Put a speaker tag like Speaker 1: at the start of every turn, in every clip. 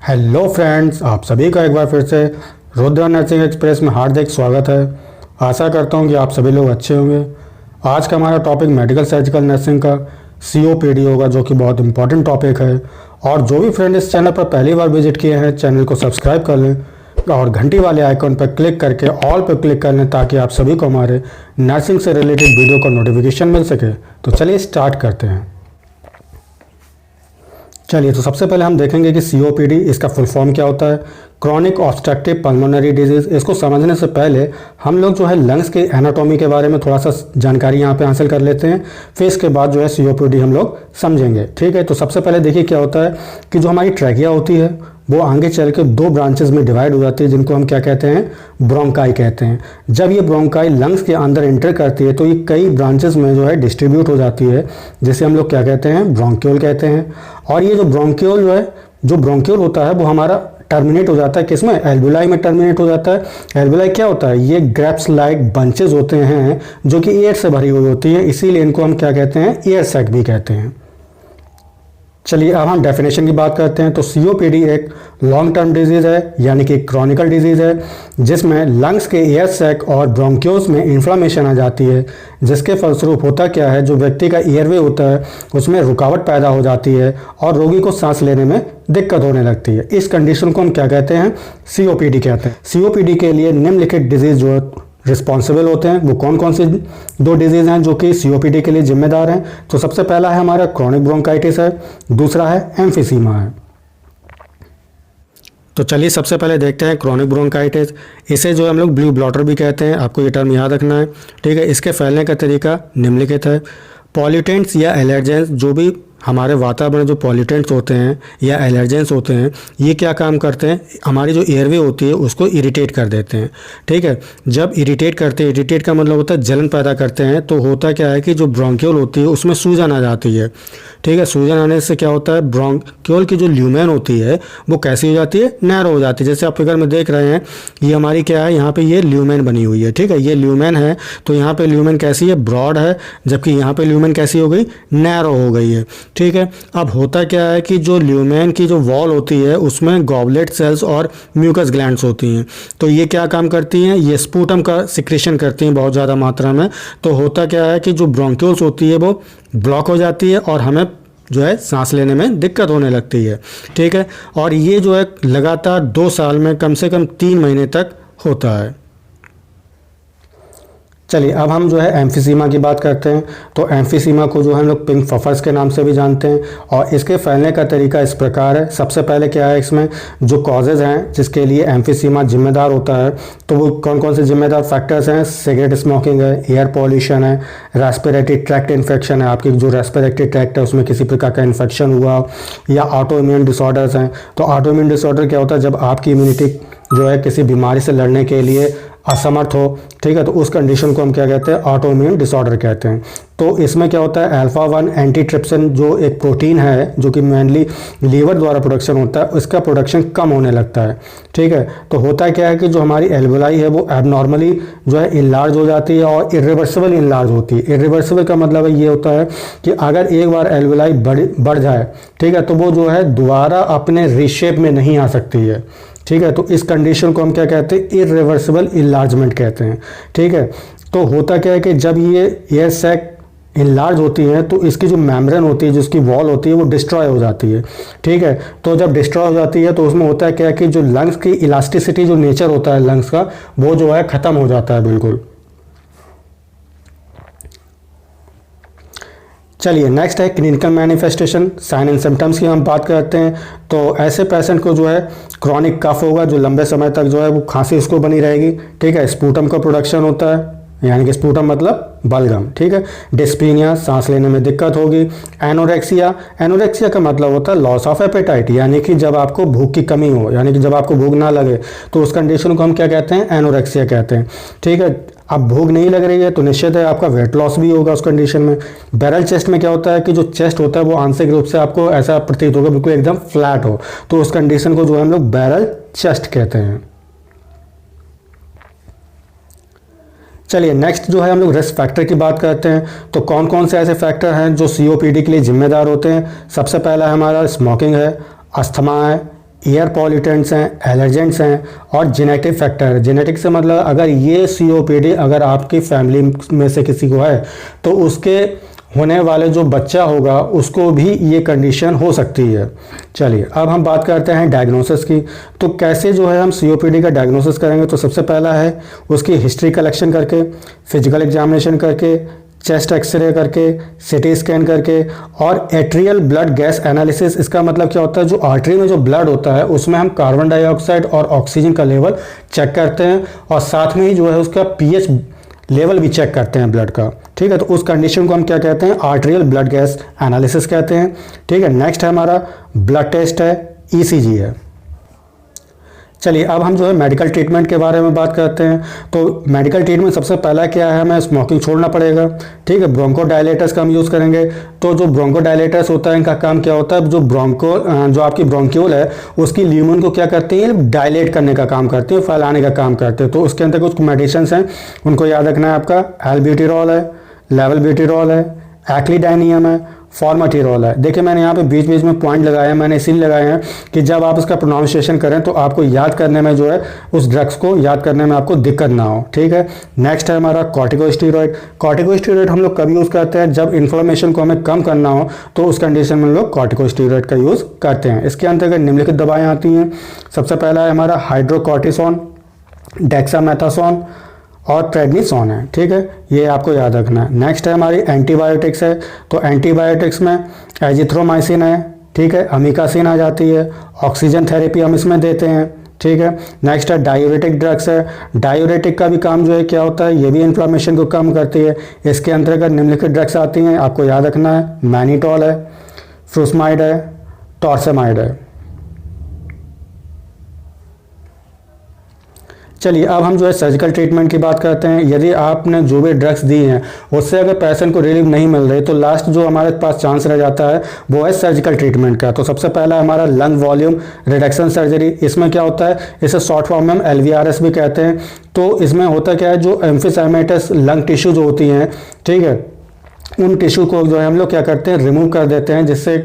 Speaker 1: Hello friends, आप सभी का एक बार फिर से रुद्रा नर्सिंग एक्सप्रेस में हार्दिक स्वागत है। आशा करता हूं कि आप सभी लोग अच्छे होंगे। आज का हमारा टॉपिक मेडिकल सर्जिकल नर्सिंग का सीओपीडी होगा, जो कि बहुत इंपॉर्टेंट टॉपिक है। और जो भी फ्रेंड इस चैनल पर पहली बार विजिट किए हैं, चैनल को सब्सक्राइब कर लें और घंटी वाले आइकन पर क्लिक करके ऑल पर क्लिक कर लें, ताकि आप सभी को हमारे नर्सिंग से रिलेटेड वीडियो का नोटिफिकेशन मिल सके। तो चलिए स्टार्ट करते हैं। चलिए, तो सबसे पहले हम देखेंगे कि सीओपीडी इसका फुल फॉर्म क्या होता है। Chronic obstructive pulmonary disease. इसको समझने से पहले हम लोग जो है लंग्स के एनाटॉमी के बारे में थोड़ा सा जानकारी यहाँ पे हासिल कर लेते हैं, फिर इसके बाद जो है सीओपीडी हम लोग समझेंगे। ठीक है, तो सबसे पहले देखिए क्या होता है कि जो हमारी ट्रैकिया होती है वो आगे चल के दो ब्रांचेस में डिवाइड हो जाती है, जिनको हम क्या कहते हैं, ब्रोंकाई कहते हैं। जब ये ब्रोंकाई लंग्स के अंदर एंटर करती है तो ये कई ब्रांचेस में जो है डिस्ट्रीब्यूट हो जाती है, जिसे हम लोग क्या कहते हैं, ब्रोंक्यूल कहते हैं। और ये जो ब्रोंक्यूल जो है, जो ब्रोंक्यूल होता है वो हमारा टर्मिनेट हो जाता है किसमें, एल्वुलाई में टर्मिनेट हो जाता है। एल्वुलाई क्या होता है, ये ग्रेप्स लाइक बंचेस होते हैं जो कि एयर से भरी हुई होती है, इसीलिए इनको हम क्या कहते हैं, एयर सैक भी कहते हैं। चलिए अब हम डेफिनेशन की बात करते हैं। तो सीओपीडी एक लॉन्ग टर्म डिजीज़ है, यानी कि क्रॉनिकल डिजीज़ है, जिसमें लंग्स के एयर सैक और ब्रोंक्यूल्स में इन्फ्लामेशन आ जाती है, जिसके फलस्वरूप होता क्या है, जो व्यक्ति का एयरवे होता है उसमें रुकावट पैदा हो जाती है और रोगी को सांस लेने में दिक्कत होने लगती है। इस कंडीशन को हम क्या कहते हैं, सीओपीडी कहते हैं। सीओपीडी के लिए निम्नलिखित डिजीज़ जो रिस्पॉन्सिबल होते हैं, वो कौन कौन सी दो डिजीज़ हैं जो कि सीओपीडी के लिए जिम्मेदार हैं। तो सबसे पहला है हमारा क्रॉनिक ब्रोंकाइटिस है, दूसरा है एम्फिसीमा है। तो चलिए सबसे पहले देखते हैं क्रॉनिक ब्रोंकाइटिस। इसे जो हम लोग ब्लू ब्लॉटर भी कहते हैं, आपको ये टर्म याद रखना है। ठीक है, इसके फैलने का तरीका निम्नलिखित है। पॉल्यूटेंट्स या एलर्जेंस, जो भी हमारे वातावरण जो पॉल्यूटेंट्स होते हैं या एलर्जेंस होते हैं, ये क्या काम करते हैं, हमारी जो एयरवे होती है उसको इरिटेट कर देते हैं। ठीक है, जब इरिटेट करते हैं, इरिटेट का मतलब होता है जलन पैदा करते हैं, तो होता क्या है कि जो ब्रोंक्यूल होती है उसमें सूजन आ जाती है। ठीक है, सूजन आने से क्या होता है, ब्रोंक्यूल की जो ल्यूमेन होती है वो कैसी हो जाती है, नैरो हो जाती है। जैसे आप फिगर में देख रहे हैं, ये हमारी क्या है, यहाँ पे ये ल्यूमेन बनी हुई है। ठीक है, ये ल्यूमेन है, तो यहाँ पे ल्यूमेन कैसी है, ब्रॉड है, जबकि यहाँ पे ल्यूमेन कैसी हो गई, नैरो हो गई है। ठीक है, अब होता क्या है कि जो ल्यूमेन की जो वॉल होती है उसमें गॉबलेट सेल्स और म्यूकस ग्लैंड्स होती हैं। तो ये क्या काम करती हैं, ये स्पूटम का सिक्रेशन करती हैं बहुत ज़्यादा मात्रा में। तो होता क्या है कि जो ब्रोंक्यूल्स होती है वो ब्लॉक हो जाती है और हमें जो है सांस लेने में दिक्कत होने लगती है। ठीक है, और ये जो है लगातार 2 साल में कम से कम 3 महीने तक होता है। चलिए अब हम जो है एम्फिसीमा की बात करते हैं। तो एम्फिसीमा को जो हम लोग पिंक फफर्स के नाम से भी जानते हैं, और इसके फैलने का तरीका इस प्रकार है। सबसे पहले क्या है, इसमें जो कॉजेज़ हैं जिसके लिए एम्फिसीमा जिम्मेदार होता है, तो वो कौन कौन से जिम्मेदार फैक्टर्स हैं, सिगरेट स्मोकिंग है, एयर पॉल्यूशन है, रेस्पिरेटरी ट्रैक्ट इन्फेक्शन है, आपकी जो रेस्पिरेटरी ट्रैक्ट है उसमें किसी प्रकार का इन्फेक्शन हुआ, या ऑटो इम्यून डिसऑर्डर्स हैं। तो ऑटो इम्यून डिसऑर्डर क्या होता है, जब आपकी इम्यूनिटी जो है किसी बीमारी से लड़ने के लिए असमर्थ हो। ठीक है, तो उस कंडीशन को हम क्या कहते हैं, ऑटो इम्यून डिसऑर्डर कहते हैं। तो इसमें क्या होता है, अल्फा 1 एंटीट्रिप्सिन जो एक प्रोटीन है जो कि मेनली लीवर द्वारा प्रोडक्शन होता है, उसका प्रोडक्शन कम होने लगता है। ठीक है, तो होता क्या है कि जो हमारी एल्वुलाई है वो एबनॉर्मली जो है इनलार्ज हो जाती है और इरिवर्सिबल इनलार्ज होती है। इरिवर्सिबल का मतलब ये होता है कि अगर एक बार एल्वुलाई बढ़ जाए, ठीक है, तो वो जो है दोबारा अपने रीशेप में नहीं आ सकती है। ठीक है, तो इस कंडीशन को हम क्या कहते हैं, इरिवर्सिबल इनलार्जमेंट कहते हैं। ठीक है, तो होता क्या है कि जब ये एयर सैक इनलार्ज होती है तो इसकी जो मेम्ब्रेन होती है, जिसकी वॉल होती है, वो डिस्ट्रॉय हो जाती है। ठीक है, तो जब डिस्ट्रॉय हो जाती है तो उसमें होता है क्या है कि जो लंग्स की इलास्टिसिटी, जो नेचर होता है लंग्स का, वो जो है ख़त्म हो जाता है बिल्कुल। चलिए नेक्स्ट है clinical manifestation, sign and symptoms की हम बात करते हैं। तो ऐसे पेशेंट को जो है क्रॉनिक कफ होगा, जो लंबे समय तक जो है वो खांसी उसको बनी रहेगी। ठीक है, स्पूटम का प्रोडक्शन होता है, यानी कि स्पूटम मतलब बलगम। ठीक है, डिस्पीनिया, सांस लेने में दिक्कत होगी। एनोरेक्सिया, एनोरेक्सिया का मतलब होता है लॉस ऑफ एपेटाइट, यानी कि जब आपको भूख की कमी हो, यानी कि जब आपको भूख ना लगे, तो उस कंडीशन को हम क्या कहते हैं, एनोरेक्सिया कहते हैं। ठीक है, अब भूख नहीं लग रही है तो निश्चित है आपका वेट लॉस भी होगा उस कंडीशन में। बैरल चेस्ट में क्या होता है कि जो चेस्ट होता है वो आंशिक रूप से आपको ऐसा प्रतीत होगा बिल्कुल एकदम फ्लैट हो, तो उस कंडीशन को जो है हम लोग बैरल चेस्ट कहते हैं। चलिए नेक्स्ट जो है हम लोग रिस्क फैक्टर की बात करते हैं। तो कौन कौन से ऐसे फैक्टर हैं जो सीओपीडी के लिए जिम्मेदार होते हैं। सबसे पहला हमारा स्मोकिंग है, अस्थमा है, एयर पॉल्यूटेंट्स हैं, एलर्जेंट्स हैं और जेनेटिक फैक्टर। जेनेटिक से मतलब अगर ये COPD अगर आपकी फैमिली में से किसी को है तो उसके होने वाले जो बच्चा होगा उसको भी ये कंडीशन हो सकती है। चलिए अब हम बात करते हैं डायग्नोसिस की। तो कैसे जो है हम COPD का डायग्नोसिस करेंगे, तो सबसे पहला है उसकी हिस्ट्री कलेक्शन करके, फिजिकल एग्जामिनेशन करके, चेस्ट एक्सरे करके, CT स्कैन करके और एट्रियल ब्लड गैस एनालिसिस। इसका मतलब क्या होता है, जो आर्टरी में जो ब्लड होता है उसमें हम कार्बन डाइऑक्साइड और ऑक्सीजन का लेवल चेक करते हैं और साथ में ही जो है उसका pH लेवल भी चेक करते हैं ब्लड का। ठीक है, तो उस कंडीशन को हम क्या कहते हैं, आर्टरियल ब्लड गैस एनालिसिस कहते हैं। ठीक है, नेक्स्ट है हमारा ब्लड टेस्ट है, ECG है। चलिए अब हम जो है मेडिकल ट्रीटमेंट के बारे में बात करते हैं। तो मेडिकल ट्रीटमेंट सबसे पहला क्या है, हमें स्मोकिंग छोड़ना पड़ेगा। ठीक है, ब्रोंकोडायलेटर्स का हम यूज़ करेंगे। तो जो ब्रोंकोडायलेटर्स होता है इनका काम क्या होता है, जो आपकी ब्रोंक्यूल है उसकी ल्यूमन को क्या करती है, डायलेट करने का काम करती है, फैलाने का काम करते हैं। तो उसके अंदर कुछ मेडिसिन हैं, उनको याद रखना है आपका। एल्ब्यूटेरॉल है, लेवोब्यूटेरॉल है, एक्लिडाइनियम है, फॉर्माटिरॉल है। देखिए मैंने यहाँ पे बीच बीच में पॉइंट लगाए हैं, मैंने इसीलिए लगाए हैं कि जब आप उसका प्रोनाउंसिएशन करें तो आपको याद करने में जो है उस ड्रग्स को याद करने में आपको दिक्कत ना हो। ठीक है, नेक्स्ट है हमारा कॉर्टिकोस्टेरॉइड। कॉर्टिकोस्टेरॉइड हम लोग कभी यूज़ करते हैं जब इन्फ्लेमेशन को हमें कम करना हो, तो उस कंडीशन में हम लोग कॉर्टिकोस्टेरॉइड का यूज़ करते हैं। इसके अंतर्गत निम्नलिखित दवाएँ आती हैं। सबसे पहला है हमारा हाइड्रोकॉर्टिसोन, डेक्सामेथासोन और प्रेडनिसोन है। ठीक है, ये आपको याद रखना है। नेक्स्ट है हमारी एंटीबायोटिक्स है। तो एंटीबायोटिक्स में एजिथ्रोमाइसिन है, ठीक है, अमीकासिन आ जाती है, ऑक्सीजन थेरेपी हम इसमें देते हैं। ठीक है, नेक्स्ट है डायूरेटिक ड्रग्स है। डायूरेटिक का भी काम जो है क्या होता है, ये भी इन्फ्लेमेशन को कम करती है। इसके अंतर्गत निम्नलिखित ड्रग्स आती हैं, आपको याद रखना है। मैनिटॉल है, फ्रुसमाइड है, टॉर्सेमाइड है। चलिए अब हम जो है सर्जिकल ट्रीटमेंट की बात करते हैं। यदि आपने जो भी ड्रग्स दी हैं उससे अगर पेशेंट को रिलीफ नहीं मिल रही तो लास्ट जो हमारे पास चांस रह जाता है वो है सर्जिकल ट्रीटमेंट का। तो सबसे पहला हमारा लंग वॉल्यूम रिडक्शन सर्जरी। इसमें क्या होता है, इसे शॉर्ट फॉर्म में हम LVRS भी कहते हैं। तो इसमें होता क्या है, जो एम्फिसाइमेटस लंग टिश्यू जो होती हैं, ठीक है, उन टिश्यू को जो है हम लोग क्या करते हैं, रिमूव कर देते हैं, जिससे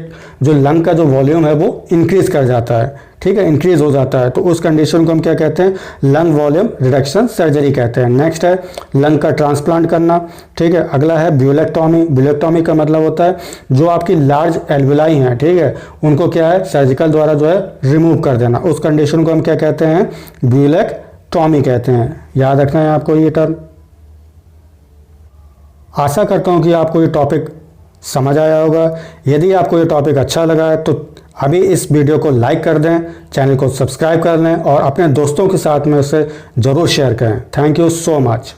Speaker 1: जो लंग का जो वॉल्यूम है वो इंक्रीज कर जाता है। ठीक है, इंक्रीज हो जाता है। तो उस कंडीशन को हम क्या कहते हैं, लंग वॉल्यूम रिडक्शन सर्जरी कहते हैं। नेक्स्ट है लंग का ट्रांसप्लांट करना। ठीक है, अगला है ब्यूलेक्टॉमी। ब्यूलेक्टॉमी का मतलब होता है जो आपकी लार्ज एल्वुलाई हैं, ठीक है, उनको क्या है सर्जिकल द्वारा जो है रिमूव कर देना। उस कंडीशन को हम क्या कहते हैं, ब्यूलेक्टॉमी कहते हैं। याद रखना है आपको ये टर्म। आशा करता हूँ कि आपको ये टॉपिक समझ आया होगा। यदि आपको ये टॉपिक अच्छा लगा है तो अभी इस वीडियो को लाइक कर दें, चैनल को सब्सक्राइब कर लें और अपने दोस्तों के साथ में उसे ज़रूर शेयर करें। Thank you so much.